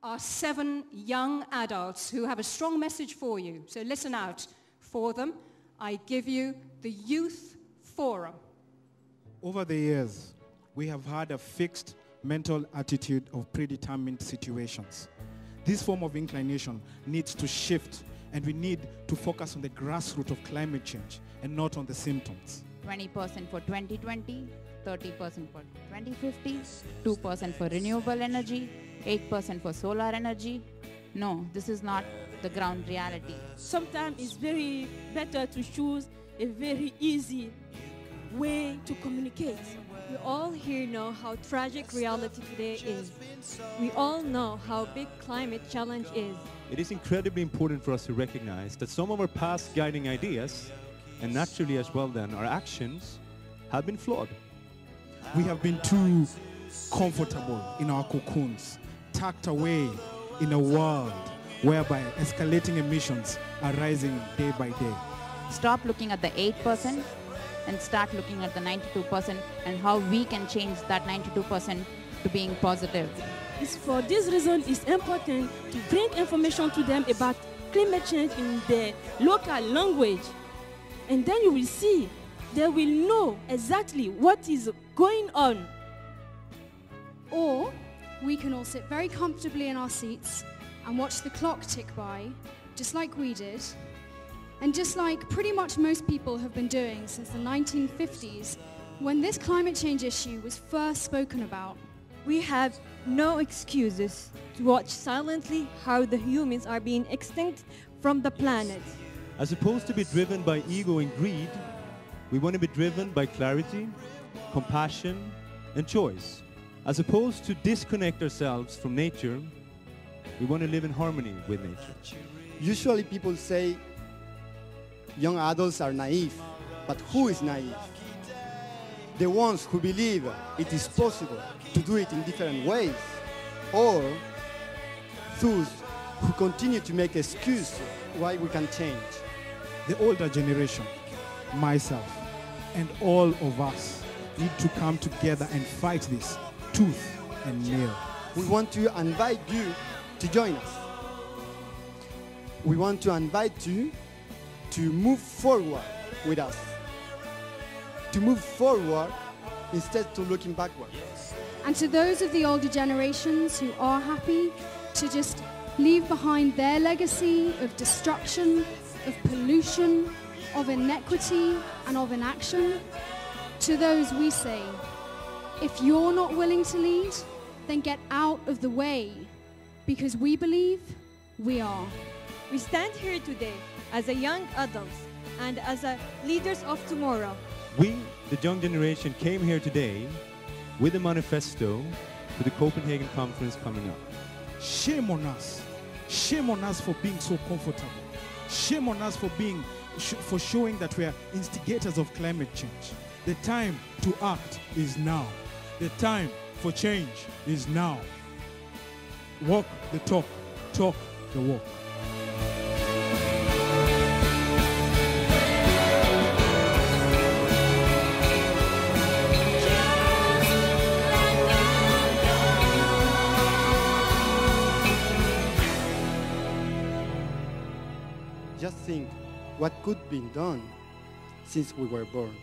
are 7 young adults who have a strong message for you. So listen out for them. I give you the Youth Forum. Over the years, we have had a fixed mental attitude of predetermined situations. This form of inclination needs to shift, and we need to focus on the grassroots of climate change and not on the symptoms. 20% for 2020, 30% for 2050, 2% for renewable energy, 8% for solar energy. No, this is not the ground reality. Sometimes it's very better to choose a very easy way to communicate. We all here know how tragic reality today is. We all know how big climate challenge is. It is incredibly important for us to recognize that some of our past guiding ideas, and naturally as well then our actions, have been flawed. We have been too comfortable in our cocoons, tucked away in a world whereby escalating emissions are rising day by day. Stop looking at the 8% and start looking at the 92% and how we can change that 92% to being positive. It's for this reason it's important to bring information to them about climate change in their local language. And then you will see, they will know exactly what is going on. Or we can all sit very comfortably in our seats and watch the clock tick by, just like we did, and just like pretty much most people have been doing since the 1950s, when this climate change issue was first spoken about. We have no excuses to watch silently how the humans are being extinct from the planet. As opposed to be driven by ego and greed, we want to be driven by clarity, compassion, and choice. As opposed to disconnect ourselves from nature, we want to live in harmony with nature. Usually people say young adults are naive, but who is naive? The ones who believe it is possible to do it in different ways, or those who continue to make excuses why we can change. The older generation, myself, and all of us need to come together and fight this tooth and nail. We want to invite you to join us. We want to invite you to move forward with us. To move forward instead of looking backward. And to those of the older generations who are happy to just leave behind their legacy of destruction, of pollution, of inequity, and of inaction, to those we say, if you're not willing to lead, then get out of the way, because we believe we are. We stand here today as a young adults and as a leaders of tomorrow. We, the young generation, came here today with a manifesto for the Copenhagen conference coming up. Shame on us. Shame on us for being so comfortable. Shame on us for for showing that we are instigators of climate change. The time to act is now. The time for change is now. Walk the talk, talk the walk. Just think what could be done since we were born.